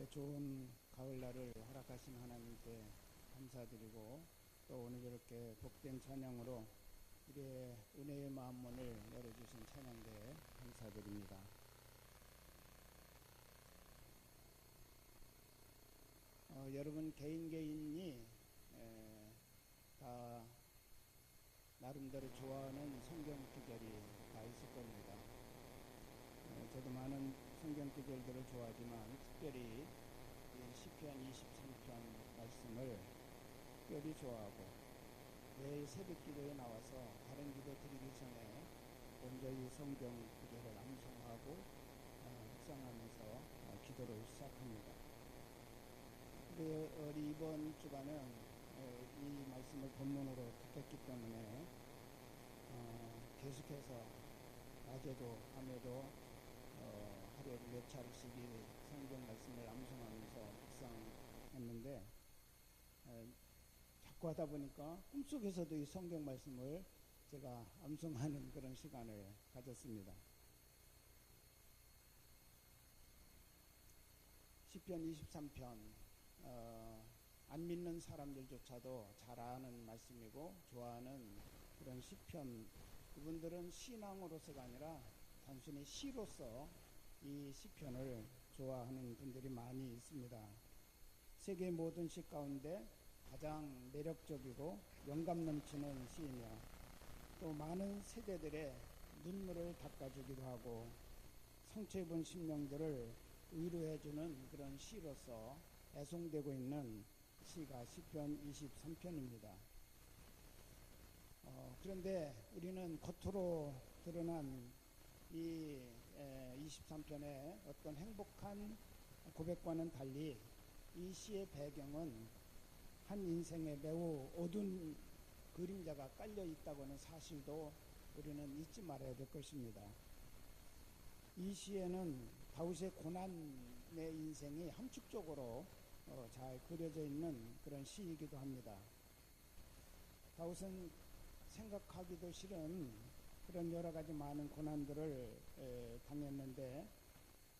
좋은 가을날을 허락하신 하나님께 감사드리고 또 오늘 이렇게 복된 찬양으로 우리의 은혜의 마음문을 열어주신 찬양대에 감사드립니다. 여러분 개인이 다 나름대로 좋아하는 성경 구절이 다 있을 겁니다. 저도 많은 성경 구절들을 좋아하지만 특별히 시편 23편 말씀을 특별히 좋아하고 매일 새벽 기도에 나와서 다른 기도 드리기 전에 먼저 이 성경 구절을 암송하고 묵상하면서 기도를 시작합니다. 우리 이번 주간은 이 말씀을 본문으로 듣겠기 때문에 계속해서 낮에도 밤에도 하루에 몇 차례씩 이 성경 말씀을 암송하면서 묵상했는데 자꾸 하다 보니까 꿈속에서도 이 성경 말씀을 제가 암송하는 그런 시간을 가졌습니다. 시편 23편 안 믿는 사람들조차도 잘 아는 말씀이고 좋아하는 그런 시편, 그분들은 신앙으로서가 아니라 단순히 시로서 이 시편을 좋아하는 분들이 많이 있습니다. 세계 모든 시 가운데 가장 매력적이고 영감 넘치는 시이며 또 많은 세대들의 눈물을 닦아주기도 하고 상처 입은 심령들을 위로해주는 그런 시로서 애송되고 있는 시가 시편 23편입니다. 그런데 우리는 겉으로 드러난 이 23편의 어떤 행복한 고백과는 달리 이 시의 배경은 한 인생에 매우 어두운 그림자가 깔려 있다고 하는 사실도 우리는 잊지 말아야 될 것입니다. 이 시에는 다윗의 고난의 인생이 함축적으로 잘 그려져 있는 그런 시이기도 합니다. 다윗은 생각하기도 싫은 그런 여러 가지 많은 고난들을 당했는데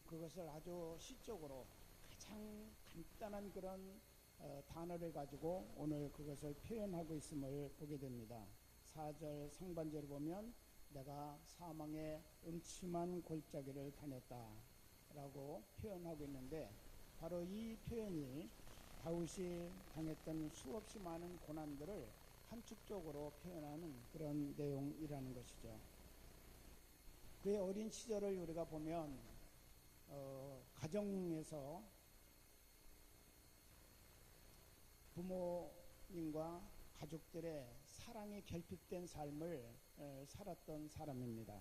그것을 아주 시적으로 가장 간단한 그런 단어를 가지고 오늘 그것을 표현하고 있음을 보게 됩니다. 4절 상반절을 보면 내가 사망의 음침한 골짜기를 다녔다 라고 표현하고 있는데 바로 이 표현이 다윗이 당했던 수없이 많은 고난들을 함축적으로 표현하는 그런 내용이라는 것이죠. 그의 어린 시절을 우리가 보면 가정에서 부모님과 가족들의 사랑이 결핍된 삶을 살았던 사람입니다.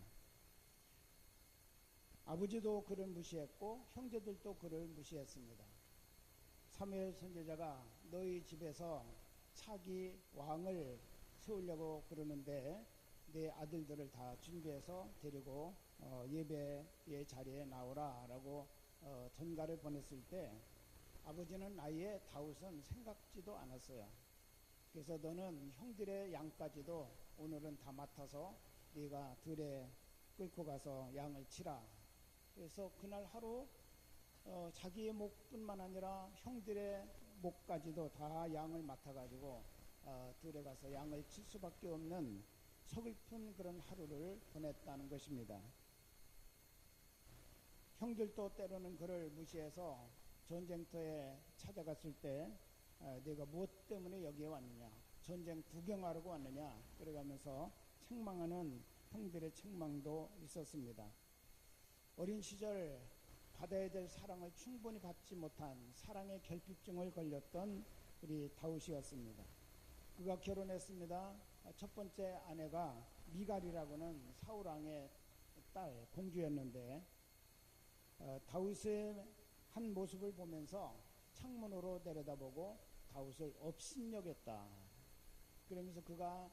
아버지도 그를 무시했고 형제들도 그를 무시했습니다. 사무엘 선지자가 너희 집에서 차기 왕을 세우려고 그러는데 내 아들들을 다 준비해서 데리고 예배의 자리에 나오라 라고 전가를 보냈을 때 아버지는 아예 다윗은 생각지도 않았어요. 그래서 너는 형들의 양까지도 오늘은 다 맡아서 네가 들에 끌고 가서 양을 치라. 그래서 그날 하루 자기의 목뿐만 아니라 형들의 목까지도 다 양을 맡아가지고 들에 가서 양을 칠 수밖에 없는 서글픈 그런 하루를 보냈다는 것입니다. 형들도 때로는 그를 무시해서 전쟁터에 찾아갔을 때 내가 무엇 때문에 여기에 왔느냐, 전쟁 구경하려고 왔느냐 그래가면서 책망하는 형들의 책망도 있었습니다. 어린 시절 받아야 될 사랑을 충분히 받지 못한 사랑의 결핍증을 걸렸던 우리 다윗이었습니다. 그가 결혼했습니다. 첫 번째 아내가 미갈이라고는 사울왕의 딸 공주였는데 다윗의 한 모습을 보면서 창문으로 내려다보고 다윗을 업신여겼다. 그러면서 그가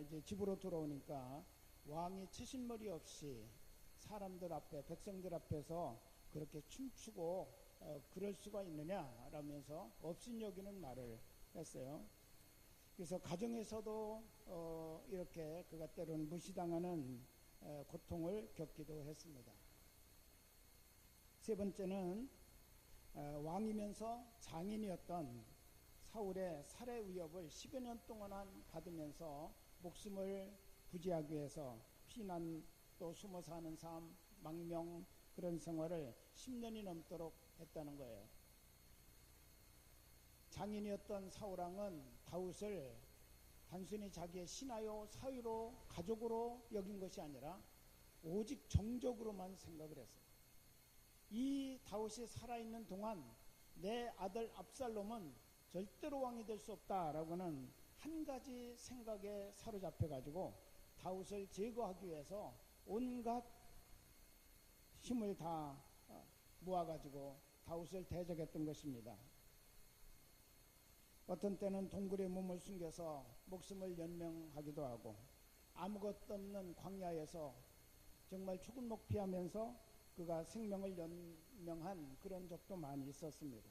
이제 집으로 들어오니까 왕이 처신머리 없이 사람들 앞에 백성들 앞에서 그렇게 춤추고 그럴 수가 있느냐라면서 업신여기는 말을 했어요. 그래서 가정에서도 이렇게 그가 때로는 무시당하는 고통을 겪기도 했습니다. 세 번째는 왕이면서 장인이었던 사울의 살해 위협을 10여 년 동안 받으면서 목숨을 부지하기 위해서 피난 또 숨어 사는 삶, 망명 그런 생활을 10년이 넘도록 했다는 거예요. 장인이었던 사울왕은 다윗을 단순히 자기의 신하요 사위로 가족으로 여긴 것이 아니라 오직 정적으로만 생각을 했어요. 이 다윗이 살아있는 동안 내 아들 압살롬은 절대로 왕이 될 수 없다라고는 한 가지 생각에 사로잡혀 가지고 다윗을 제거하기 위해서 온갖 힘을 다 모아 가지고 다윗을 대적했던 것입니다. 어떤 때는 동굴에 몸을 숨겨서 목숨을 연명하기도 하고 아무것도 없는 광야에서 정말 죽은 목 피하면서 그가 생명을 연명한 그런 적도 많이 있었습니다.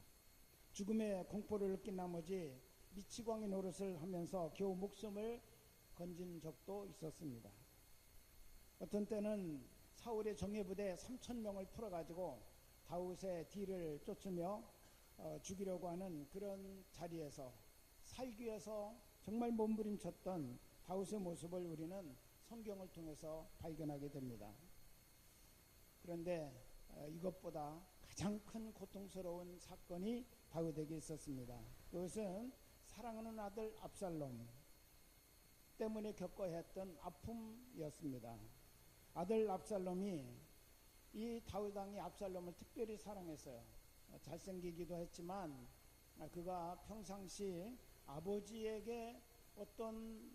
죽음의 공포를 느낀 나머지 미치광이 노릇을 하면서 겨우 목숨을 건진 적도 있었습니다. 어떤 때는 사울의 정예부대 3,000명을 풀어가지고 다윗의 뒤를 쫓으며 죽이려고 하는 그런 자리에서 살기 위해서 정말 몸부림쳤던 다윗의 모습을 우리는 성경을 통해서 발견하게 됩니다. 그런데 이것보다 가장 큰 고통스러운 사건이 다윗에게 있었습니다. 그것은 사랑하는 아들 압살롬 때문에 겪어야 했던 아픔이었습니다. 아들 압살롬이 이 다윗 왕이 압살롬을 특별히 사랑했어요. 잘생기기도 했지만 그가 평상시 아버지에게 어떤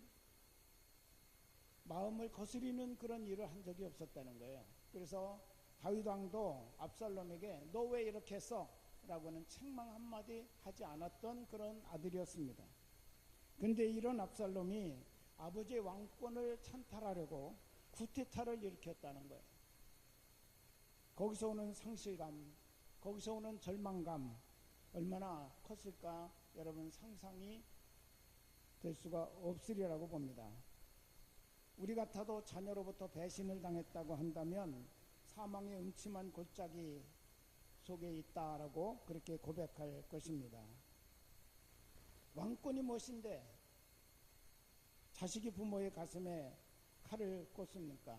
마음을 거스리는 그런 일을 한 적이 없었다는 거예요. 그래서 다윗 왕도 압살롬에게 너 왜 이렇게 했어? 라고는 책망 한마디 하지 않았던 그런 아들이었습니다. 그런데 이런 압살롬이 아버지의 왕권을 찬탈하려고 쿠데타를 일으켰다는 거예요. 거기서 오는 상실감, 거기서 오는 절망감 얼마나 컸을까 여러분 상상이 될 수가 없으리라고 봅니다. 우리 같아도 자녀로부터 배신을 당했다고 한다면 사망의 음침한 골짜기 속에 있다라고 그렇게 고백할 것입니다. 왕권이 무엇인데 자식이 부모의 가슴에 칼을 꽂습니까?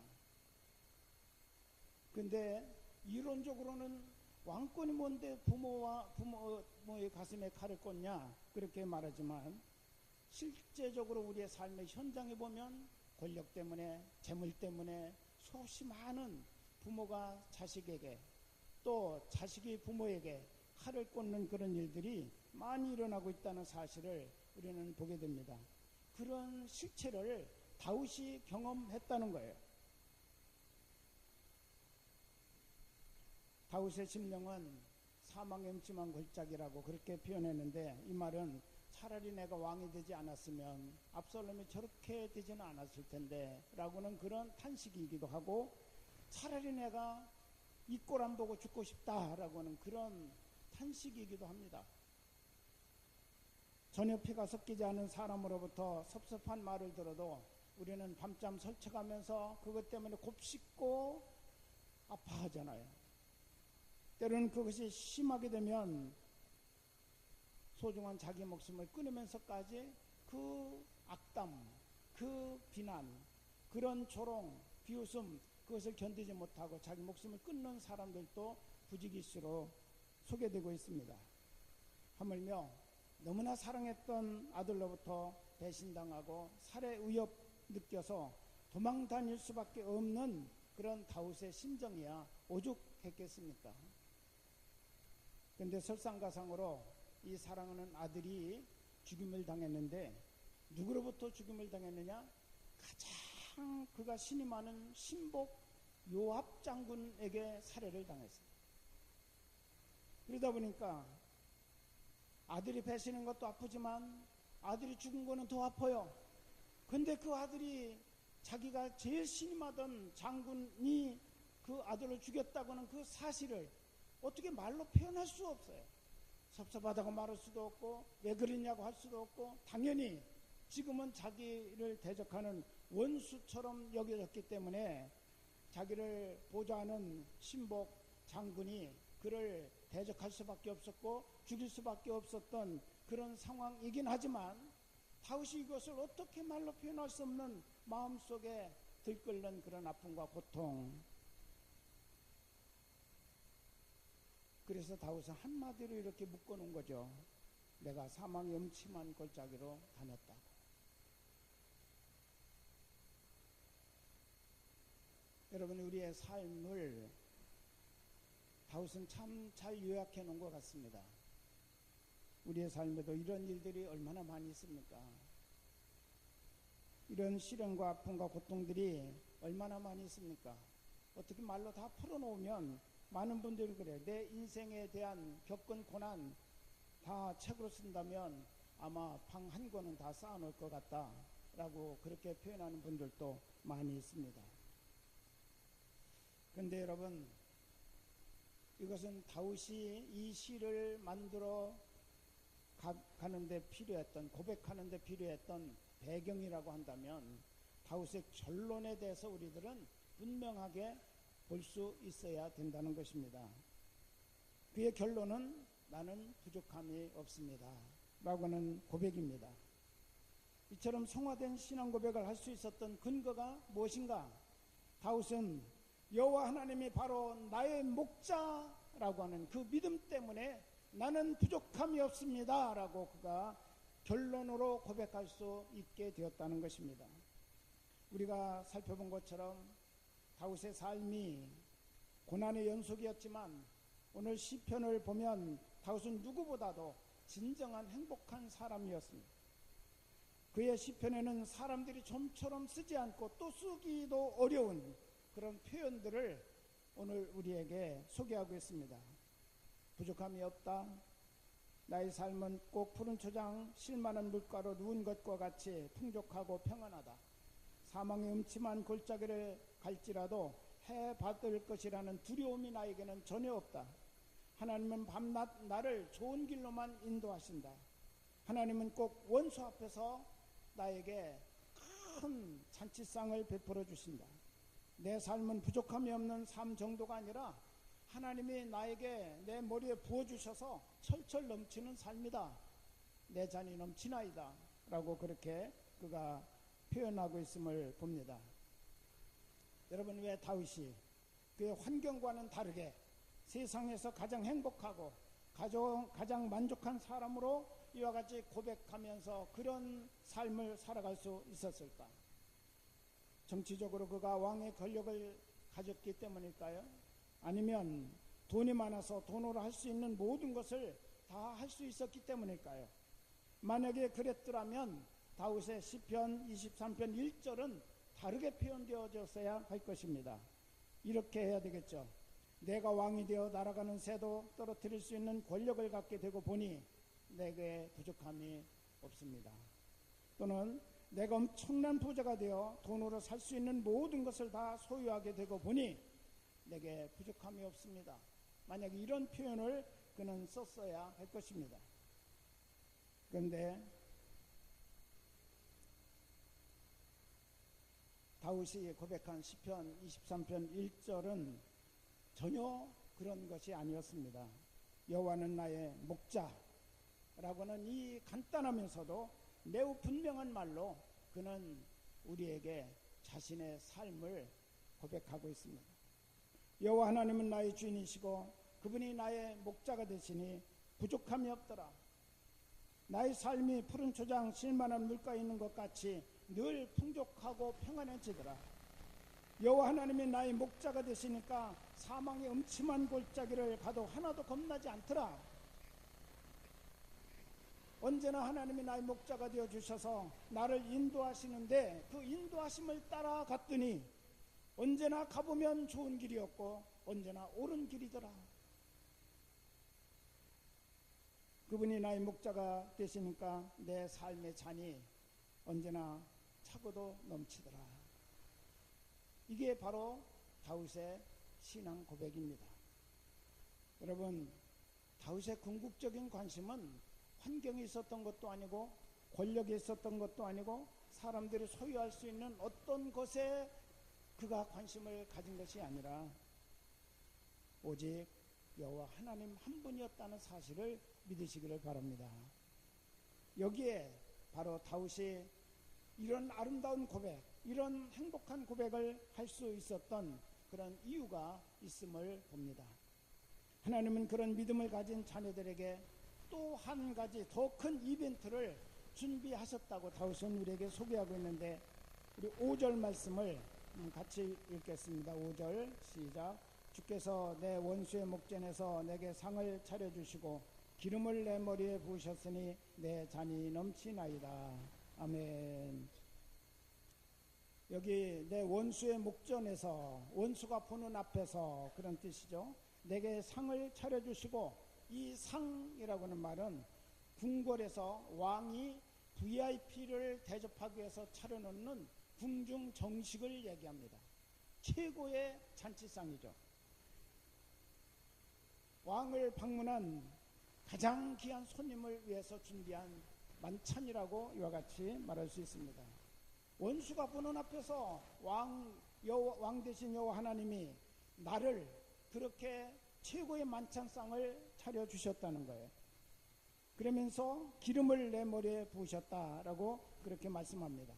근데 이론적으로는 왕권이 뭔데 부모의 가슴에 칼을 꽂냐 그렇게 말하지만 실제적으로 우리의 삶의 현장에 보면 권력 때문에 재물 때문에 수없이 많은 부모가 자식에게 또 자식이 부모에게 칼을 꽂는 그런 일들이 많이 일어나고 있다는 사실을 우리는 보게 됩니다. 그런 실체를 다윗이 경험했다는 거예요. 다윗의 심령은 사망의 음침한 골짜기라고 그렇게 표현했는데 이 말은 차라리 내가 왕이 되지 않았으면 압살롬이 저렇게 되지는 않았을 텐데 라고는 그런 탄식이기도 하고 차라리 내가 이 꼴 안 보고 죽고 싶다라고는 그런 탄식이기도 합니다. 전혀 피가 섞이지 않은 사람으로부터 섭섭한 말을 들어도 우리는 밤잠 설쳐가면서 그것 때문에 곱씹고 아파하잖아요. 때로는 그것이 심하게 되면 소중한 자기 목숨을 끊으면서까지 그 악담, 그 비난, 그런 조롱, 비웃음 그것을 견디지 못하고 자기 목숨을 끊는 사람들도 부지기수로 소개되고 있습니다. 하물며 너무나 사랑했던 아들로부터 배신당하고 살해 위협 느껴서 도망 다닐 수밖에 없는 그런 다윗의 심정이야 오죽했겠습니까? 그런데 설상가상으로 이 사랑하는 아들이 죽임을 당했는데 누구로부터 죽임을 당했느냐? 가장 그가 신임하는 신복 요압 장군에게 살해를 당했어요. 그러다 보니까 아들이 배신한 것도 아프지만 아들이 죽은 거는 더 아파요. 근데 그 아들이 자기가 제일 신임하던 장군이 그 아들을 죽였다고는 그 사실을 어떻게 말로 표현할 수 없어요. 섭섭하다고 말할 수도 없고 왜 그랬냐고 할 수도 없고 당연히 지금은 자기를 대적하는 원수처럼 여겨졌기 때문에 자기를 보좌하는 신복 장군이 그를 대적할 수밖에 없었고 죽일 수밖에 없었던 그런 상황이긴 하지만 다윗이 이것을 어떻게 말로 표현할 수 없는 마음속에 들끓는 그런 아픔과 고통. 그래서 다윗은 한마디로 이렇게 묶어놓은 거죠. 내가 사망의 음침한 골짜기로 다녔다고. 여러분, 우리의 삶을 다윗은 참 잘 요약해 놓은 것 같습니다. 우리의 삶에도 이런 일들이 얼마나 많이 있습니까? 이런 시련과 아픔과 고통들이 얼마나 많이 있습니까? 어떻게 말로 다 풀어놓으면 많은 분들이 그래요. 내 인생에 대한 겪은 고난 다 책으로 쓴다면 아마 방 한 권은 다 쌓아놓을 것 같다 라고 그렇게 표현하는 분들도 많이 있습니다. 그런데 여러분, 이것은 다윗이 이 시를 만들어 가는데 필요했던, 고백하는 데 필요했던 배경이라고 한다면 다윗의 결론에 대해서 우리들은 분명하게 볼 수 있어야 된다는 것입니다. 그의 결론은 나는 부족함이 없습니다 라고는 고백입니다. 이처럼 성화된 신앙 고백을 할 수 있었던 근거가 무엇인가? 다윗은 여호와 하나님이 바로 나의 목자라고 하는 그 믿음 때문에 나는 부족함이 없습니다 라고 그가 결론으로 고백할 수 있게 되었다는 것입니다. 우리가 살펴본 것처럼 다윗의 삶이 고난의 연속이었지만 오늘 시편을 보면 다윗은 누구보다도 진정한 행복한 사람이었습니다. 그의 시편에는 사람들이 좀처럼 쓰지 않고 또 쓰기도 어려운 그런 표현들을 오늘 우리에게 소개하고 있습니다. 부족함이 없다. 나의 삶은 꼭 푸른 초장 실만한 물가로 누운 것과 같이 풍족하고 평안하다. 사망의 음침한 골짜기를 갈지라도 해 받을 것이라는 두려움이 나에게는 전혀 없다. 하나님은 밤낮 나를 좋은 길로만 인도하신다. 하나님은 꼭 원수 앞에서 나에게 큰 잔치상을 베풀어 주신다. 내 삶은 부족함이 없는 삶 정도가 아니라 하나님이 나에게 내 머리에 부어주셔서 철철 넘치는 삶이다. 내 잔이 넘치나이다 라고 그렇게 그가 표현하고 있음을 봅니다. 여러분, 왜 다윗이 그의 환경과는 다르게 세상에서 가장 행복하고 가장 만족한 사람으로 이와 같이 고백하면서 그런 삶을 살아갈 수 있었을까? 정치적으로 그가 왕의 권력을 가졌기 때문일까요? 아니면 돈이 많아서 돈으로 할 수 있는 모든 것을 다 할 수 있었기 때문일까요? 만약에 그랬더라면 다윗의 시편 23편 1절은 다르게 표현되어졌어야 할 것입니다. 이렇게 해야 되겠죠. 내가 왕이 되어 날아가는 새도 떨어뜨릴 수 있는 권력을 갖게 되고 보니 내게 부족함이 없습니다. 또는 내가 엄청난 부자가 되어 돈으로 살 수 있는 모든 것을 다 소유하게 되고 보니 내게 부족함이 없습니다. 만약 이런 표현을 그는 썼어야 할 것입니다. 그런데 다윗이 고백한 시편 23편 1절은 전혀 그런 것이 아니었습니다. 여호와는 나의 목자라고는 이 간단하면서도 매우 분명한 말로 그는 우리에게 자신의 삶을 고백하고 있습니다. 여호와 하나님은 나의 주인이시고 그분이 나의 목자가 되시니 부족함이 없더라. 나의 삶이 푸른 초장 실만한 물가에 있는 것 같이 늘 풍족하고 평안해지더라. 여호와 하나님이 나의 목자가 되시니까 사망의 음침한 골짜기를 가도 하나도 겁나지 않더라. 언제나 하나님이 나의 목자가 되어주셔서 나를 인도하시는데 그 인도하심을 따라갔더니 언제나 가보면 좋은 길이었고 언제나 옳은 길이더라. 그분이 나의 목자가 되시니까 내 삶의 잔이 언제나 차고도 넘치더라. 이게 바로 다윗의 신앙 고백입니다. 여러분, 다윗의 궁극적인 관심은 환경이 있었던 것도 아니고 권력이 있었던 것도 아니고 사람들이 소유할 수 있는 어떤 것에 그가 관심을 가진 것이 아니라 오직 여호와 하나님 한 분이었다는 사실을 믿으시기를 바랍니다. 여기에 바로 다윗이 이런 아름다운 고백, 이런 행복한 고백을 할 수 있었던 그런 이유가 있음을 봅니다. 하나님은 그런 믿음을 가진 자녀들에게 또 한 가지 더 큰 이벤트를 준비하셨다고 다윗은 우리에게 소개하고 있는데, 우리 5절 말씀을 같이 읽겠습니다. 5절 시작. 주께서 내 원수의 목전에서 내게 상을 차려주시고 기름을 내 머리에 부으셨으니 내 잔이 넘치나이다. 아멘. 여기 내 원수의 목전에서, 원수가 보는 앞에서, 그런 뜻이죠. 내게 상을 차려주시고, 이 상이라고 하는 말은 궁궐에서 왕이 VIP를 대접하기 위해서 차려놓는 궁중 정식을 얘기합니다. 최고의 잔치상이죠. 왕을 방문한 가장 귀한 손님을 위해서 준비한 만찬이라고 이와 같이 말할 수 있습니다. 원수가 보는 앞에서 왕 대신 여호와 하나님이 나를 그렇게 최고의 만찬상을 차려주셨다는 거예요. 그러면서 기름을 내 머리에 부으셨다라고 그렇게 말씀합니다.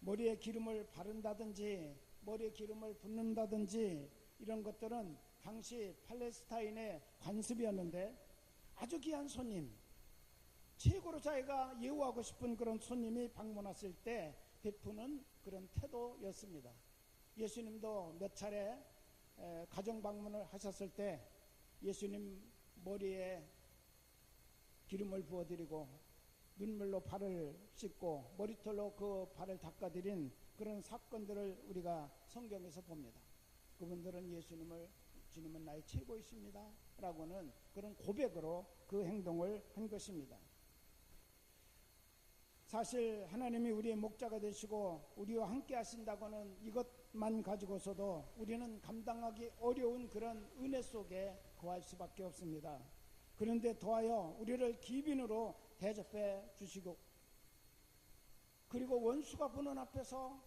머리에 기름을 바른다든지 머리에 기름을 붓는다든지 이런 것들은 당시 팔레스타인의 관습이었는데, 아주 귀한 손님, 최고로 자기가 예우하고 싶은 그런 손님이 방문했을 때 베푸는 그런 태도였습니다. 예수님도 몇 차례 가정 방문을 하셨을 때 예수님 머리에 기름을 부어드리고 눈물로 발을 씻고 머리털로 그 발을 닦아드린 그런 사건들을 우리가 성경에서 봅니다. 그분들은 주님은 나의 최고이십니다 라고는 그런 고백으로 그 행동을 한 것입니다. 사실 하나님이 우리의 목자가 되시고 우리와 함께 하신다고는 이것만 가지고서도 우리는 감당하기 어려운 그런 은혜 속에 거할 수밖에 없습니다. 그런데 더하여 우리를 기빈으로 대접해 주시고, 그리고 원수가 보는 앞에서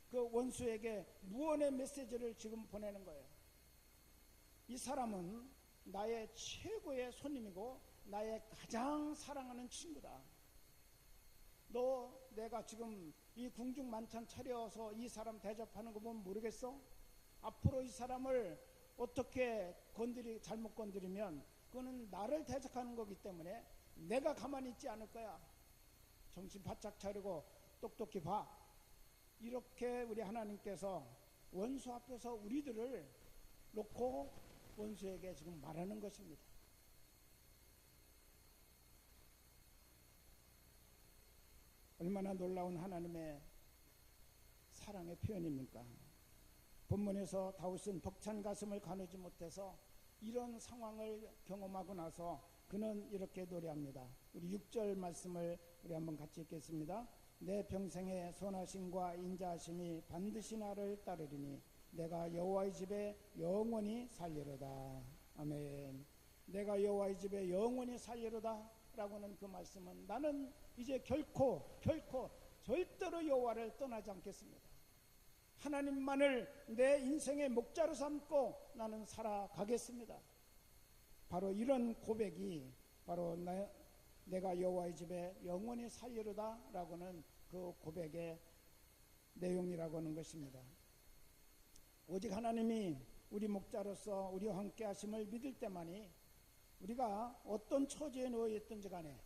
그 원수에게 무언의 메시지를 지금 보내는 거예요. 이 사람은 나의 최고의 손님이고 나의 가장 사랑하는 친구다. 너 내가 지금 이 궁중 만찬 차려서 이 사람 대접하는 거 보면 모르겠어? 앞으로 이 사람을 어떻게 잘못 건드리면 그거는 나를 대적하는 거기 때문에 내가 가만히 있지 않을 거야. 정신 바짝 차리고 똑똑히 봐. 이렇게 우리 하나님께서 원수 앞에서 우리들을 놓고 원수에게 지금 말하는 것입니다. 얼마나 놀라운 하나님의 사랑의 표현입니까? 본문에서 다윗은 벅찬 가슴을 가누지 못해서 이런 상황을 경험하고 나서 그는 이렇게 노래합니다. 우리 6절 말씀을 우리 한번 같이 읽겠습니다. 내 평생의 선하심과 인자하심이 반드시 나를 따르리니 내가 여호와의 집에 영원히 살리로다. 아멘. 내가 여호와의 집에 영원히 살리로다 라고는 그 말씀은 나는 이제 결코 절대로 여호와를 떠나지 않겠습니다. 하나님만을 내 인생의 목자로 삼고 나는 살아가겠습니다. 바로 이런 고백이 바로 내가 여호와의 집에 영원히 살리로다 라고는 그 고백의 내용이라고 하는 것입니다. 오직 하나님이 우리 목자로서 우리와 함께 하심을 믿을 때만이 우리가 어떤 처지에 놓여 있든지 간에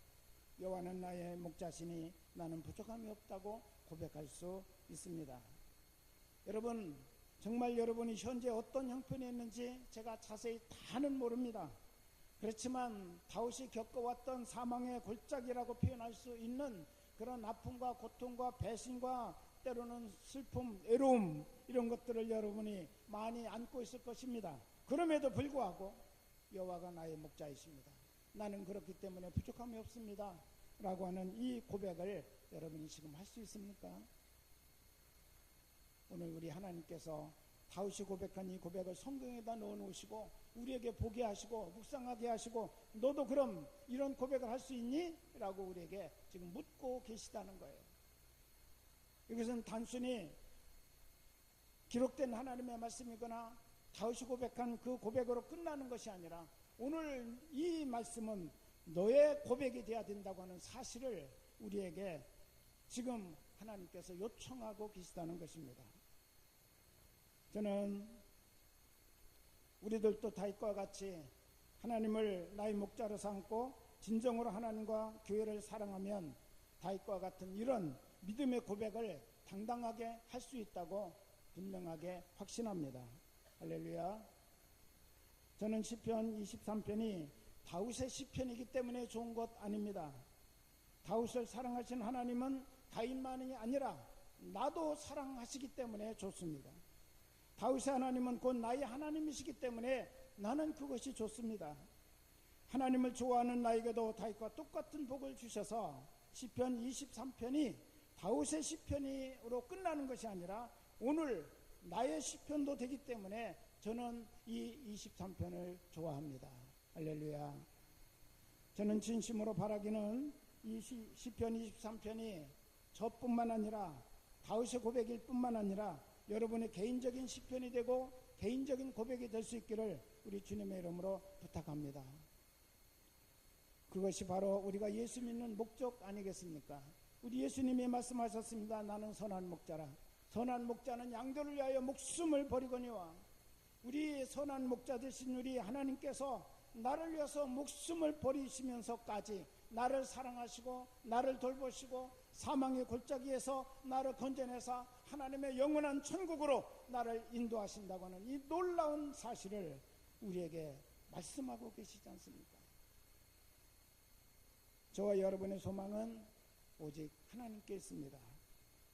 여호와는 나의 목자시니 나는 부족함이 없다고 고백할 수 있습니다. 여러분, 정말 여러분이 현재 어떤 형편에 있는지 제가 자세히 다는 모릅니다. 그렇지만 다윗이 겪어왔던 사망의 골짜기라고 표현할 수 있는 그런 아픔과 고통과 배신과 때로는 슬픔, 외로움, 이런 것들을 여러분이 많이 안고 있을 것입니다. 그럼에도 불구하고 여호와가 나의 목자이십니다. 나는 그렇기 때문에 부족함이 없습니다 라고 하는 이 고백을 여러분이 지금 할 수 있습니까? 오늘 우리 하나님께서 다윗이 고백한 이 고백을 성경에다 넣어놓으시고 우리에게 보게 하시고 묵상하게 하시고 너도 그럼 이런 고백을 할 수 있니? 라고 우리에게 지금 묻고 계시다는 거예요. 이것은 단순히 기록된 하나님의 말씀이거나 다윗이 고백한 그 고백으로 끝나는 것이 아니라 오늘 이 말씀은 너의 고백이 되어야 된다고 하는 사실을 우리에게 지금 하나님께서 요청하고 계시다는 것입니다. 저는 우리들도 다윗과 같이 하나님을 나의 목자로 삼고 진정으로 하나님과 교회를 사랑하면 다윗과 같은 이런 믿음의 고백을 당당하게 할 수 있다고 분명하게 확신합니다. 할렐루야. 저는 시편 23편이 다윗의 시편이기 때문에 좋은 것 아닙니다. 다윗을 사랑하신 하나님은 다윗만이 아니라 나도 사랑하시기 때문에 좋습니다. 다윗의 하나님은 곧 나의 하나님이시기 때문에 나는 그것이 좋습니다. 하나님을 좋아하는 나에게도 다윗과 똑같은 복을 주셔서 시편 23편이 다윗의 시편으로 끝나는 것이 아니라 오늘 나의 시편도 되기 때문에 저는 이 23편을 좋아합니다. 할렐루야. 저는 진심으로 바라기는 이 시편 23편이 저뿐만 아니라 다윗의 고백일 뿐만 아니라 여러분의 개인적인 시편이 되고 개인적인 고백이 될 수 있기를 우리 주님의 이름으로 부탁합니다. 그것이 바로 우리가 예수 믿는 목적 아니겠습니까? 우리 예수님이 말씀하셨습니다. 나는 선한 목자라. 선한 목자는 양들을 위하여 목숨을 버리거니와 우리 선한 목자 되신 우리 하나님께서 나를 위해서 목숨을 버리시면서까지 나를 사랑하시고 나를 돌보시고 사망의 골짜기에서 나를 건져내사 하나님의 영원한 천국으로 나를 인도하신다고 하는 이 놀라운 사실을 우리에게 말씀하고 계시지 않습니까? 저와 여러분의 소망은 오직 하나님께 있습니다.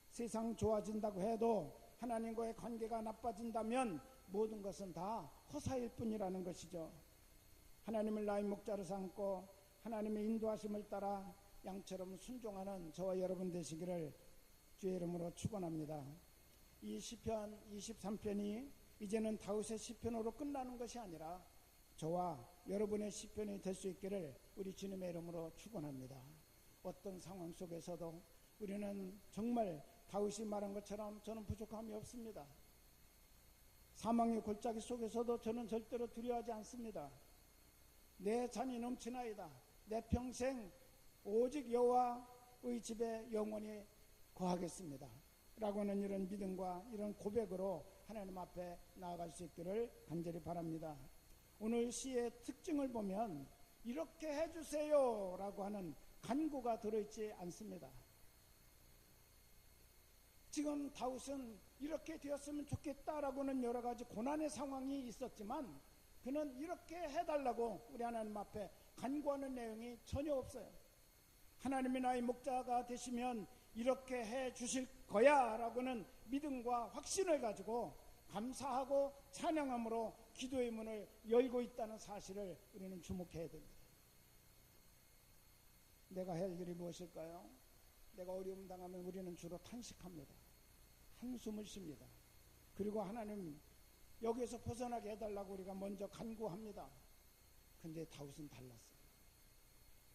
세상 좋아진다고 해도 하나님과의 관계가 나빠진다면 모든 것은 다 허사일 뿐이라는 것이죠. 하나님을 나의 목자로 삼고 하나님의 인도하심을 따라 양처럼 순종하는 저와 여러분 되시기를 주의 이름으로 축원합니다. 이 시편 23편이 이제는 다윗의 시편으로 끝나는 것이 아니라 저와 여러분의 시편이 될 수 있기를 우리 주님의 이름으로 축원합니다. 어떤 상황 속에서도 우리는 정말 다윗이 말한 것처럼 저는 부족함이 없습니다. 사망의 골짜기 속에서도 저는 절대로 두려워하지 않습니다. 내 잔이 넘치나이다. 내 평생 오직 여호와의 집에 영원히 거하겠습니다. 라고 하는 이런 믿음과 이런 고백으로 하나님 앞에 나아갈 수 있기를 간절히 바랍니다. 오늘 시의 특징을 보면 이렇게 해주세요 라고 하는 간구가 들어있지 않습니다. 지금 다윗은 이렇게 되었으면 좋겠다라고는 여러 가지 고난의 상황이 있었지만 그는 이렇게 해달라고 우리 하나님 앞에 간구하는 내용이 전혀 없어요. 하나님이 나의 목자가 되시면 이렇게 해 주실 거야 라고는 믿음과 확신을 가지고 감사하고 찬양함으로 기도의 문을 열고 있다는 사실을 우리는 주목해야 됩니다. 내가 할 일이 무엇일까요? 내가 어려움 당하면 우리는 주로 탄식합니다. 한숨을 쉽니다. 그리고 하나님 여기에서 벗어나게 해달라고 우리가 먼저 간구합니다. 근데 다윗은 달랐어요.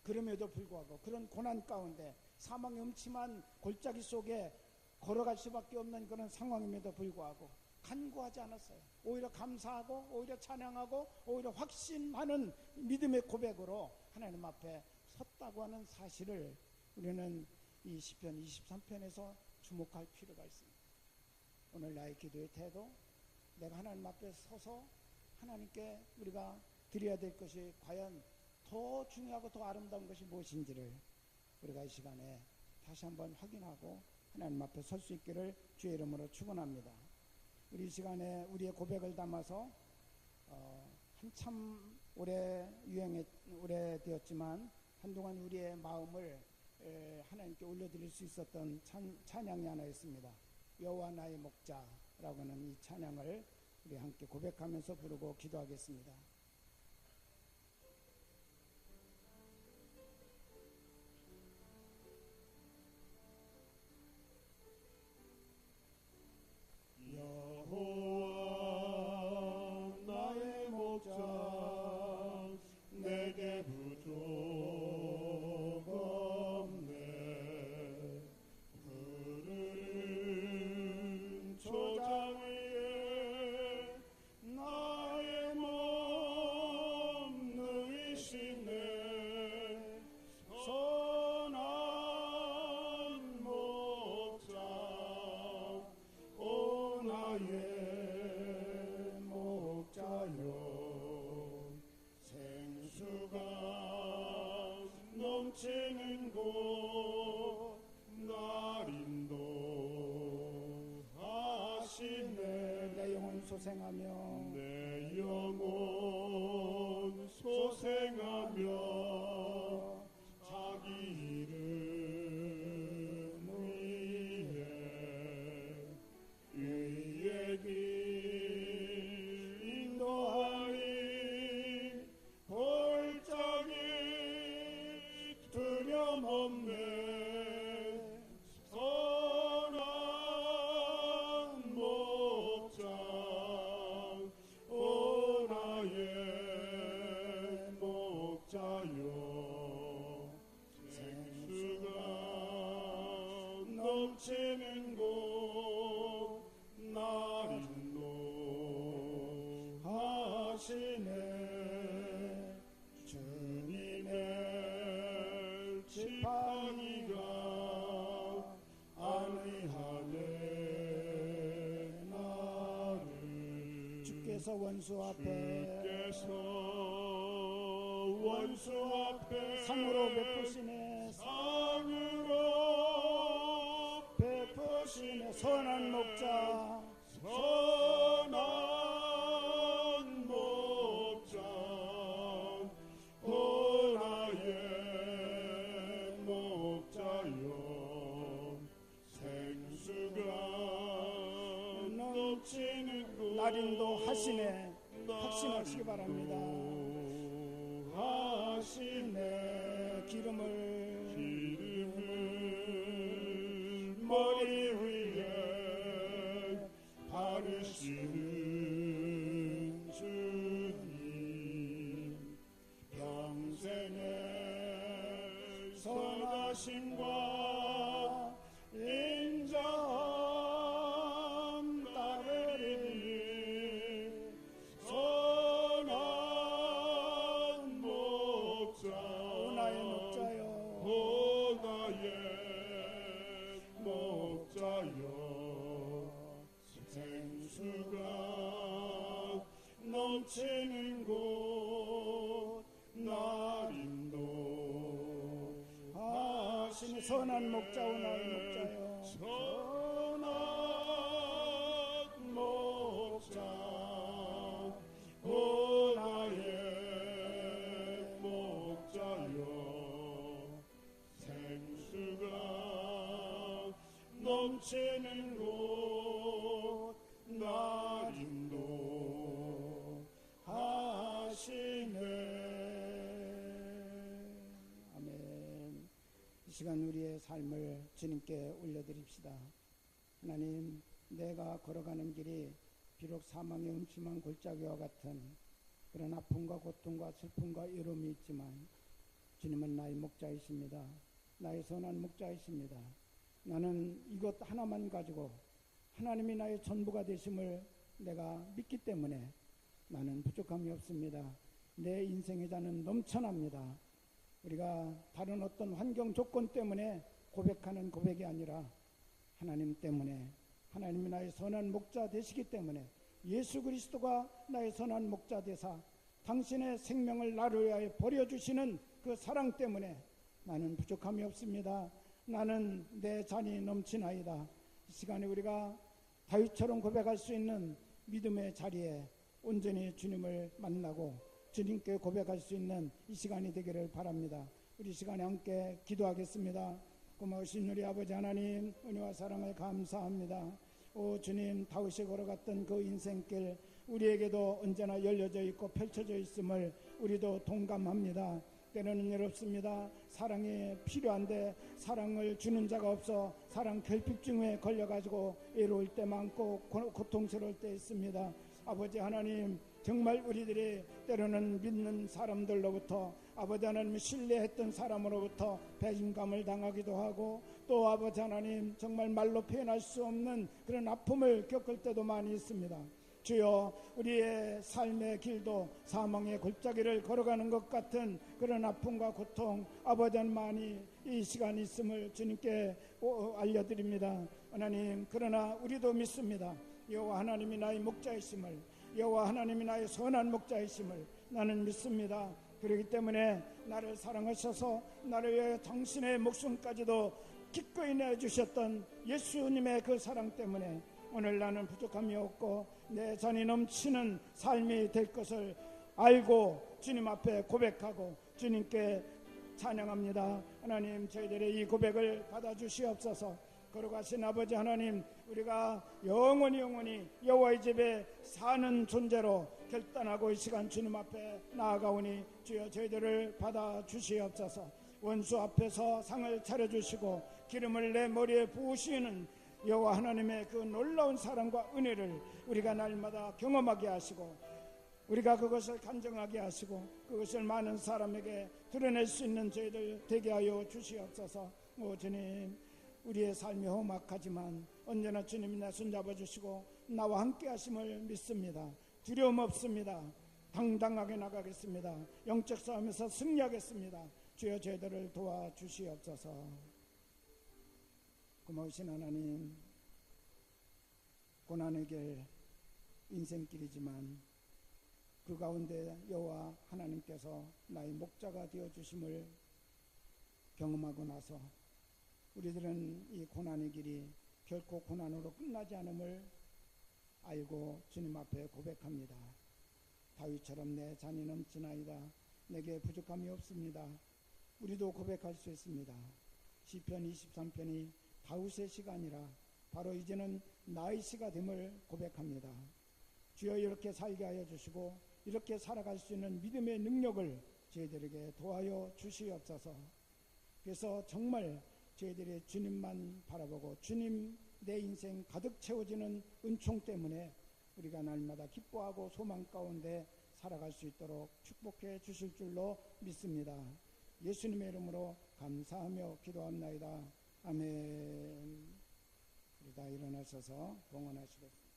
그럼에도 불구하고 그런 고난 가운데 사망의 음침한 골짜기 속에 걸어갈 수밖에 없는 그런 상황임에도 불구하고 간구하지 않았어요. 오히려 감사하고 오히려 찬양하고 오히려 확신하는 믿음의 고백으로 하나님 앞에 섰다고 하는 사실을 우리는 이 시편 23편에서 주목할 필요가 있습니다. 오늘 나의 기도의 태도, 내가 하나님 앞에 서서 하나님께 우리가 드려야 될 것이 과연 더 중요하고 더 아름다운 것이 무엇인지를 우리가 이 시간에 다시 한번 확인하고 하나님 앞에 설 수 있기를 주의 이름으로 축원합니다. 우리 이 시간에 우리의 고백을 담아서 한참 오래되었지만 한동안 우리의 마음을 하나님께 올려드릴 수 있었던 찬양이 하나 있습니다. 여호와 나의 목자라고 하는 이 찬양을 우리 함께 고백하면서 부르고 기도하겠습니다. 여호와 나의 목자 내게 부족 없네. 푸르른 초장 위에 나 내 영혼 소생하며 내 영혼 소생하며 자기 이름 위해 의의 길 인도하리 골짜기 두려움없네 선한 목자 오 나의 목자여 생수가 넘치는 곳 날 인도하시네 주님의 지팡이가 안위하네 나를 주께서 원수 앞에 상으로 베푸시네 선한 목자 오 나의 목자여 생수가 넘치는 곳 날 인도하시네 확신하시기 바랍니다. 하시네 기름을 머리 위에 바르시는 주님 평생의 선하심과 인자함 따르리니 선한 목자 오 나의 목자여 오 나의 목자여 생수가 넘치는 곳 날 인도하시니 선한 목자 오 나의 목자여 선한 목자 오 나의 목자여 생수가 넘치는 곳 날 인도하시네 아멘. 이 시간 우리의 삶을 주님께 올려드립시다. 하나님, 내가 걸어가는 길이 비록 사망의 음침한 골짜기와 같은 그런 아픔과 고통과 슬픔과 외로움이 있지만 주님은 나의 목자이십니다. 나의 선한 목자이십니다. 나는 이것 하나만 가지고 하나님이 나의 전부가 되심을 내가 믿기 때문에 나는 부족함이 없습니다. 내 인생의 잔은 넘쳐납니다. 우리가 다른 어떤 환경 조건 때문에 고백하는 고백이 아니라 하나님 때문에, 하나님이 나의 선한 목자 되시기 때문에, 예수 그리스도가 나의 선한 목자 되사 당신의 생명을 나를 위하여 버려주시는 그 사랑 때문에 나는 부족함이 없습니다. 나는 내 잔이 넘치나이다. 이 시간에 우리가 다윗처럼 고백할 수 있는 믿음의 자리에 온전히 주님을 만나고 주님께 고백할 수 있는 이 시간이 되기를 바랍니다. 우리 시간에 함께 기도하겠습니다. 고마우신 우리 아버지 하나님, 은혜와 사랑을 감사합니다. 오 주님, 다윗이 걸어갔던 그 인생길 우리에게도 언제나 열려져 있고 펼쳐져 있음을 우리도 동감합니다. 때로는 외롭습니다. 사랑이 필요한데 사랑을 주는 자가 없어 사랑 결핍증에 걸려가지고 외로울 때 많고 고통스러울 때 있습니다. 아버지 하나님, 정말 우리들이 때로는 믿는 사람들로부터, 아버지 하나님 신뢰했던 사람으로부터 배신감을 당하기도 하고, 또 아버지 하나님 정말 말로 표현할 수 없는 그런 아픔을 겪을 때도 많이 있습니다. 주여, 우리의 삶의 길도 사망의 골짜기를 걸어가는 것 같은 그런 아픔과 고통, 아버지 하나님 많이 이 시간이 있음을 주님께 알려드립니다. 하나님, 그러나 우리도 믿습니다. 여호와 하나님이 나의 목자이심을, 여호와 하나님이 나의 선한 목자이심을 나는 믿습니다. 그렇기 때문에 나를 사랑하셔서 나를 위해 당신의 목숨까지도 기꺼이 내주셨던 예수님의 그 사랑 때문에 오늘 나는 부족함이 없고 내 잔이 넘치는 삶이 될 것을 알고 주님 앞에 고백하고 주님께 찬양합니다. 하나님, 저희들의 이 고백을 받아주시옵소서. 거룩하신 아버지 하나님, 우리가 영원히 여호와의 집에 사는 존재로 결단하고 이 시간 주님 앞에 나아가오니 주여 저희들을 받아주시옵소서. 원수 앞에서 상을 차려주시고 기름을 내 머리에 부으시는 여호와 하나님의 그 놀라운 사랑과 은혜를 우리가 날마다 경험하게 하시고 우리가 그것을 간증하게 하시고 그것을 많은 사람에게 드러낼 수 있는 저희들 되게 하여 주시옵소서. 오 주님, 우리의 삶이 험악하지만 언제나 주님이 나 손잡아 주시고 나와 함께 하심을 믿습니다. 두려움 없습니다. 당당하게 나가겠습니다. 영적 싸움에서 승리하겠습니다. 주여 저희들을 도와주시옵소서. 고마우신 하나님, 고난의 길 인생길이지만 그 가운데 여호와 하나님께서 나의 목자가 되어주심을 경험하고 나서 우리들은 이 고난의 길이 결코 고난으로 끝나지 않음을 알고 주님 앞에 고백합니다. 다윗처럼 내 잔이 넘치나이다. 내게 부족함이 없습니다. 우리도 고백할 수 있습니다. 시편 23편이 다윗의 시가 아니라 바로 이제는 나의 시가 됨을 고백합니다. 주여 이렇게 살게 하여 주시고 이렇게 살아갈 수 있는 믿음의 능력을 저희들에게 도와여 주시옵소서. 그래서 정말 저희들이 주님만 바라보고 주님 내 인생 가득 채워지는 은총 때문에 우리가 날마다 기뻐하고 소망 가운데 살아갈 수 있도록 축복해 주실 줄로 믿습니다. 예수님의 이름으로 감사하며 기도합나이다. 아멘. 우리 다 일어나셔서 봉헌하시겠습니다.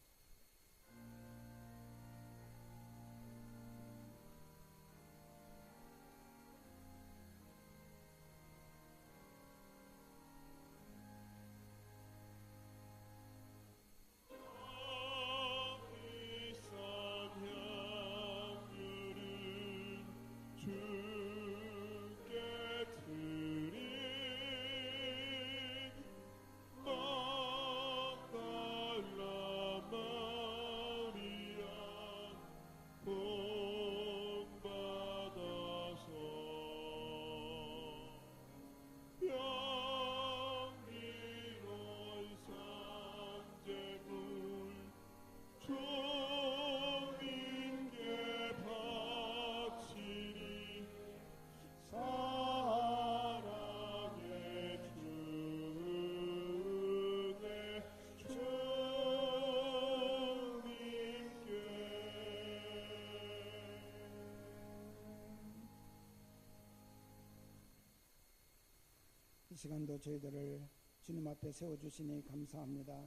이 시간도 저희들을 주님 앞에 세워주시니 감사합니다.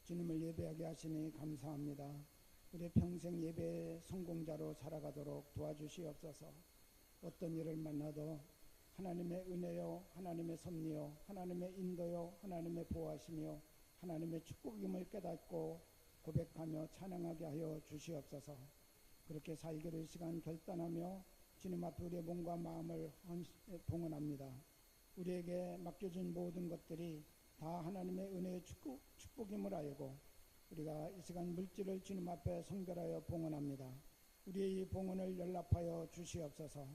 주님을 예배하게 하시니 감사합니다. 우리 평생 예배의 성공자로 살아가도록 도와주시옵소서. 어떤 일을 만나도 하나님의 은혜요, 하나님의 섭리요, 하나님의 인도요, 하나님의 보호하심이요, 하나님의 축복임을 깨닫고 고백하며 찬양하게 하여 주시옵소서. 그렇게 살기를 시간 결단하며 주님 앞에 우리의 몸과 마음을 봉헌합니다. 우리에게 맡겨진 모든 것들이 다 하나님의 은혜의 축복임을 알고 우리가 이 시간 물질을 주님 앞에 성결하여 봉헌합니다. 우리의 이 봉헌을 연락하여 주시옵소서.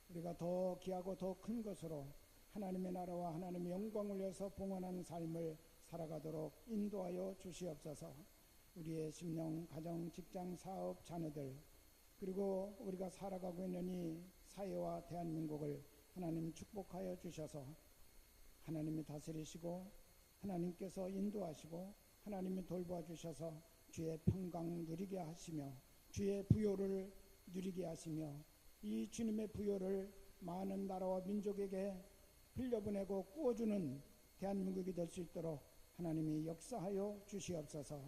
우리가 더 귀하고 더 큰 것으로 하나님의 나라와 하나님의 영광을 위해서 봉헌하는 삶을 살아가도록 인도하여 주시옵소서. 우리의 심령, 가정, 직장, 사업, 자녀들 그리고 우리가 살아가고 있는 이 사회와 대한민국을 하나님 축복하여 주셔서 하나님이 다스리시고 하나님께서 인도하시고 하나님이 돌보아 주셔서 주의 평강 누리게 하시며 주의 부요를 누리게 하시며 이 주님의 부요를 많은 나라와 민족에게 흘려보내고 꾸어주는 대한민국이 될 수 있도록 하나님이 역사하여 주시옵소서.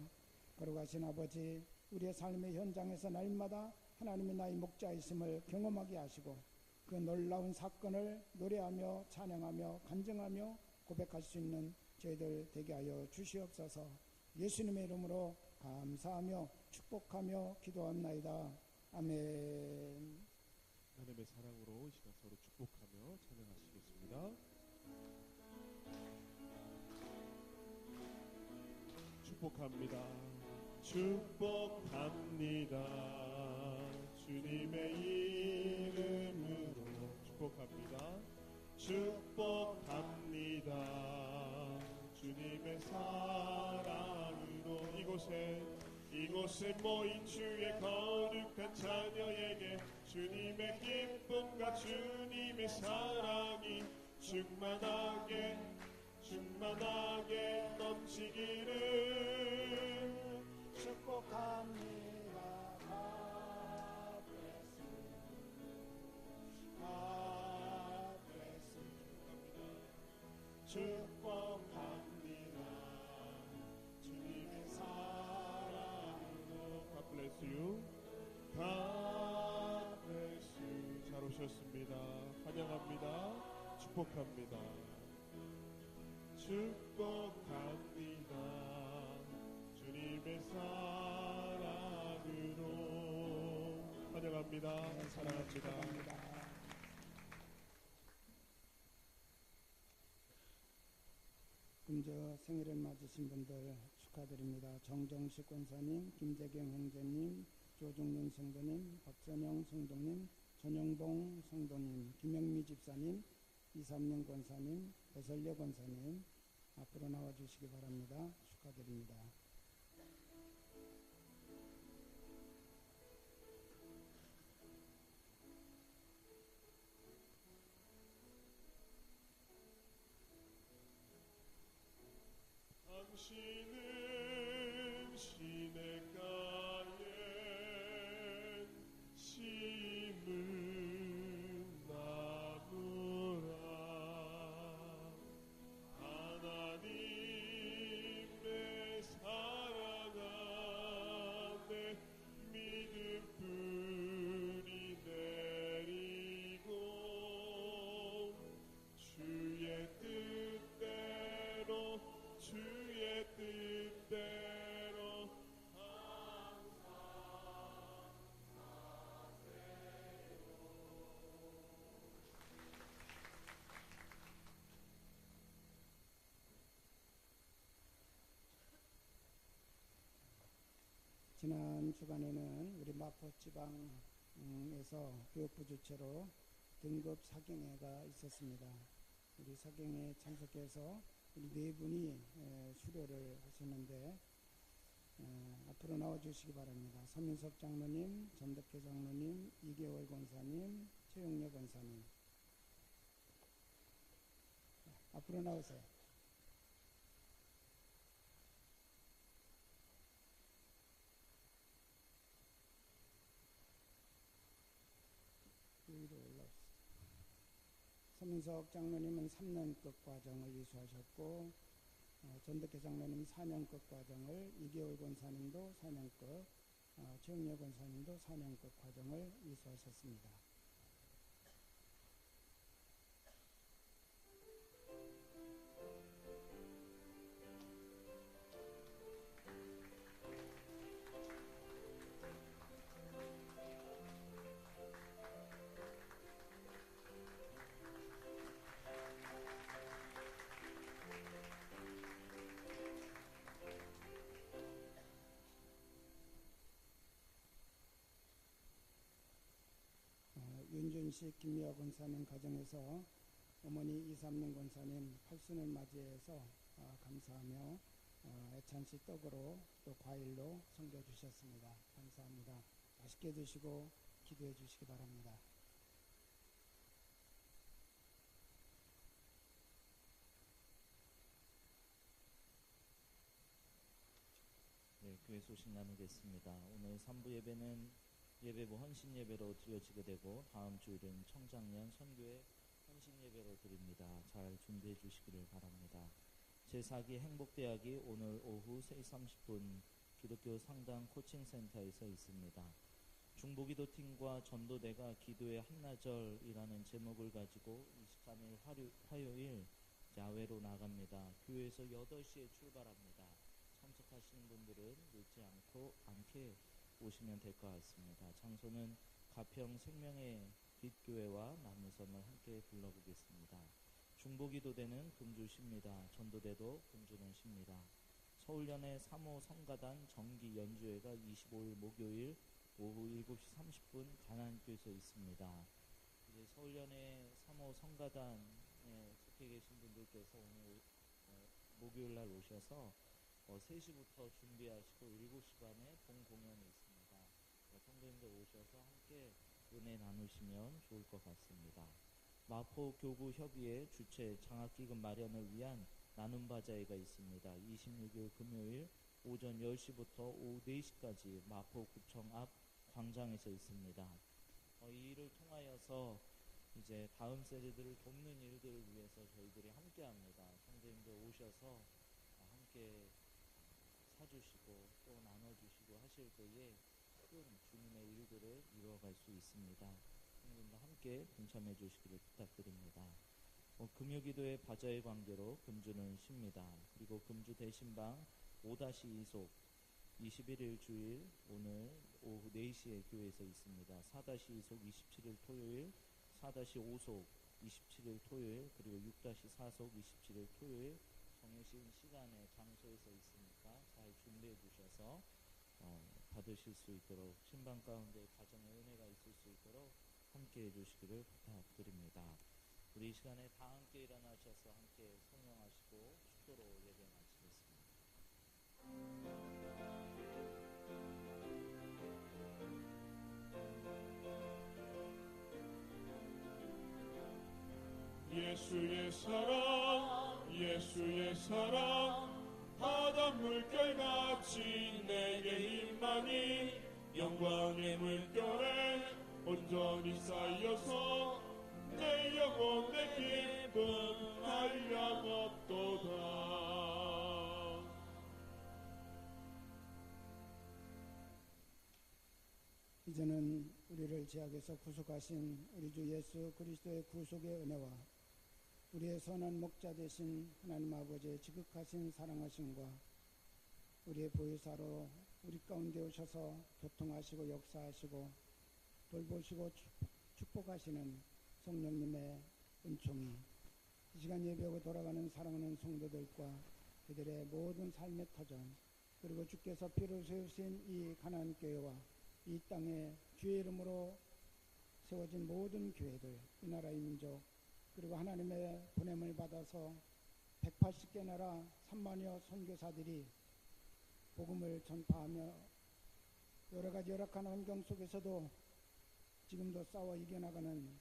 거룩하신 아버지, 우리의 삶의 현장에서 날마다 하나님이 나의 목자이심을 경험하게 하시고 그 놀라운 사건을 노래하며 찬양하며 간증하며 고백할 수 있는 저희들 되게 하여 주시옵소서. 예수님의 이름으로 감사하며 축복하며 기도합나이다. 아멘. 하나님의 사랑으로 이 시간 서로 축복하며 찬양하시겠습니다. 축복합니다. 축복합니다. 주님의 이름으로 축복합니다. 축복합니다. 주님의 사랑으로 이곳에 모인 주의 거룩한 자녀에게 주님의 기쁨과 주님의 사랑이 충만하게 넘치기를 축복합니다. 축복합니다. 주님의 사랑으로 God bless you. God bless you. 잘 오셨습니다. 환영합니다. 축복합니다. 축복합니다. 주님의 사랑으로 환영합니다. 사랑합니다. 금저 생일을 맞으신 분들 축하드립니다. 정정식 권사님, 김재경 형제님, 조중윤 성도님, 박선영 성도님, 전영봉 성도님, 김영미 집사님, 이삼영 권사님, 배설려 권사님 앞으로 나와주시기 바랍니다. 축하드립니다. 당신은 시냇가에 심은 나무라 하나님의 사랑 안에 믿음 뿌리 내리고 주의 뜻대로 항상 지난 주간에는 우리 마포지방에서 교육부 주최로 등급 사경회가 있었습니다. 우리 사경회에 참석해서 우리 네 분이 수료를 하셨는데 앞으로 나와주시기 바랍니다. 서민석 장로님, 전덕회 장로님, 이계월 권사님, 최용래 권사님 앞으로 나오세요. 위로 올라오세요. 서민석 장로님은 3년급 과정을 이수하셨고 전덕회 장로님 4년급 과정을, 이계월 권사님도 4년급, 최영래 권사님도 4년급 과정을 이수하셨습니다. 윤준식 김미화 권사님 가정에서 어머니 이삼룡 권사님 8순을 맞이해서 감사하며 애찬시 떡으로 또 과일로 섬겨주셨습니다. 감사합니다. 맛있게 드시고 기도해 주시기 바랍니다. 네, 교회 소식 나누겠습니다. 오늘 3부 예배는 예배부 헌신 예배로 드려지게 되고 다음 주일은 청장년 선교회 헌신 예배로 드립니다. 잘 준비해 주시기를 바랍니다. 제4기 행복대학이 오늘 오후 3시 30분 기독교 상당 코칭센터에서 있습니다. 중보기도팀과 전도대가 기도의 한나절이라는 제목을 가지고 23일 화요일 야외로 나갑니다. 교회에서 8시에 출발합니다. 참석하시는 분들은 늦지 않게 오시면 될 것 같습니다. 장소는 가평 생명의 빛교회와 남무섬을 함께 불러보겠습니다. 중보기도대는 금주 쉽니다. 전도대도 금주는 쉽니다. 서울연의 3호 성가단 정기 연주회가 25일 목요일 오후 7시 30분 가난교에서 있습니다. 이제 서울연의 3호 성가단에 속해 계신 분들께서 오늘 목요일 날 오셔서 3시부터 준비하시고 7시 반에 본 공연이 있습니다. 성도님들 오셔서 함께 은혜 나누시면 좋을 것 같습니다. 마포교구협의회 주최 장학기금 마련을 위한 나눔 바자회가 있습니다. 26일 금요일 오전 10시부터 오후 4시까지 마포구청 앞 광장에서 있습니다. 이 일을 통하여서 이제 다음 세대들을 돕는 일들을 위해서 저희들이 함께합니다. 성도님들 오셔서 함께 사주시고 또 나눠주시고 하실 때에 큰 주님의 일들을 이루어갈 수 있습니다. 성도님들 함께 동참해 주시기를 부탁드립니다. 금요기도의 바자회 관계로 금주는 쉽니다. 그리고 금주 대신방 5-2속 21일 주일 오늘 오후 4시에 교회에서 있습니다. 4-2속 27일 토요일, 4-5속 27일 토요일, 그리고 6-4속 27일 토요일 정해진 시간에 장소에서 있으니까 잘 준비해 주셔서 받으실 수 있도록 신방 가운데 가정의 은혜가 있을 수 있도록 함께 해주시기를 부탁드립니다. 우리 이 시간에 다 함께 일어나셔서 함께 성령하시고 축도로 예배 마치겠습니다. 예수의 사랑 예수의 사랑 바닷물 결같이 내게 임하니 영광의 물결에 온전히 쌓여서 내 영혼의 기쁨 한량없도다. 이제는 우리를 죄악에서 구속하신 우리 주 예수 그리스도의 구속의 은혜와 우리의 선한 목자 되신 하나님 아버지의 지극하신 사랑하심과 우리의 보혜사로 우리 가운데 오셔서 교통하시고 역사하시고 돌보시고 축복하시는 성령님의 은총이 이 시간 예배하고 돌아가는 사랑하는 성도들과 그들의 모든 삶의 터전 그리고 주께서 피로 세우신 이 가나안 교회와 이 땅에 주의 이름으로 세워진 모든 교회들 이 나라의 민족 그리고 하나님의 보냄을 받아서 180개 나라 3만여 선교사들이 복음을 전파하며 여러가지 열악한 환경 속에서도 지금도 싸워 이겨나가는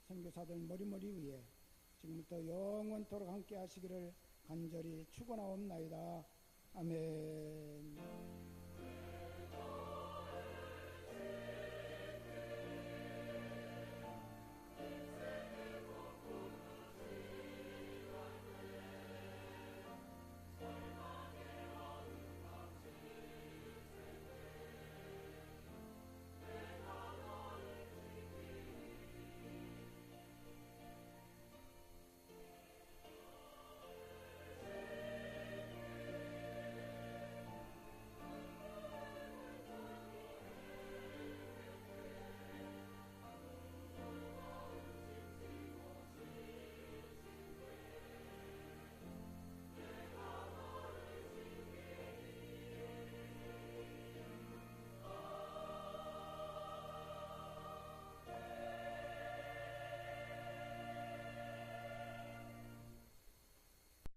선교사들 머리머리 위에 지금부터 영원토록 함께 하시기를 간절히 축원하옵나이다. 아멘.